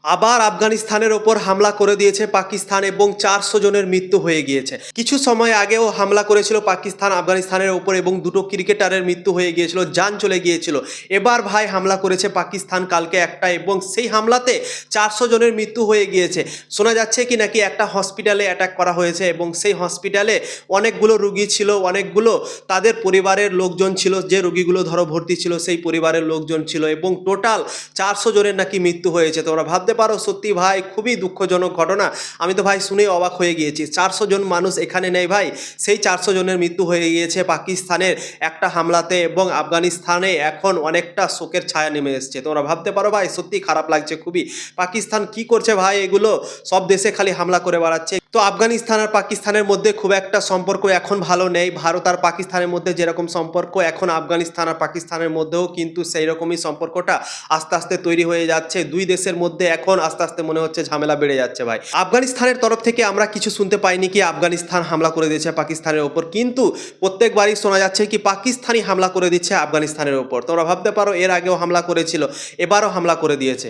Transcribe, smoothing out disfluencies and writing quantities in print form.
আবার আফগানিস্তানের ওপর হামলা করে দিয়েছে পাকিস্তান এবং 400 জনের মৃত্যু হয়ে গিয়েছে। কিছু সময় আগেও হামলা করেছিল পাকিস্তান আফগানিস্তানের ওপর এবং দুটো ক্রিকেটারের মৃত্যু হয়ে গিয়েছিল, জান চলে গিয়েছিল। এবার ভাই হামলা করেছে পাকিস্তান কালকে একটা, এবং সেই হামলাতে 400 জনের মৃত্যু হয়ে গিয়েছে। শোনা যাচ্ছে কি নাকি একটা হসপিটালে অ্যাটাক করা হয়েছে এবং সেই হসপিটালে অনেকগুলো রুগী ছিল, অনেকগুলো তাদের পরিবারের লোকজন ছিল, যে রুগীগুলো ধরো ভর্তি ছিল সেই পরিবারের লোকজন ছিল, এবং টোটাল 400 জনের নাকি মৃত্যু হয়েছে। তোমরা ভাবতে পারো, সত্যি ভাই খুবই দুঃখজনক ঘটনা। আমি তো ভাই শুনে অবাক হয়ে গিয়েছি, 400 জন মানুষ এখানে নেই ভাই, সেই 400 জনের মৃত্যু হয়ে গিয়েছে পাকিস্তানের একটা হামলাতে, এবং আফগানিস্তানে এখন অনেকটা শোকের ছায়া নেমে এসছে। তোমরা ভাবতে পারো ভাই, সত্যি খারাপ লাগছে খুবই। পাকিস্তান কি করছে ভাই, এগুলো সব দেশে খালি হামলা করে বেড়াচ্ছে। তো আফগানিস্তান আর পাকিস্তানের মধ্যে খুব একটা সম্পর্ক এখন ভালো নেই। ভারত আর পাকিস্তানের মধ্যে যেরকম সম্পর্ক, এখন আফগানিস্তান আর পাকিস্তানের মধ্যেও কিন্তু সেই রকমই সম্পর্কটা আস্তে আস্তে তৈরি হয়ে যাচ্ছে। দুই দেশের মধ্যে এখন আস্তে আস্তে মনে হচ্ছে ঝামেলা বেড়ে যাচ্ছে ভাই। আফগানিস্তানের তরফ থেকে আমরা কিছু শুনতে পাইনি কি আফগানিস্তান হামলা করে দিয়েছে পাকিস্তানের ওপর, কিন্তু প্রত্যেকবারই শোনা যাচ্ছে কি পাকিস্তানই হামলা করে দিচ্ছে আফগানিস্তানের ওপর। তোমরা ভাবতে পারো, এর আগেও হামলা করেছিল, এবারও হামলা করে দিয়েছে।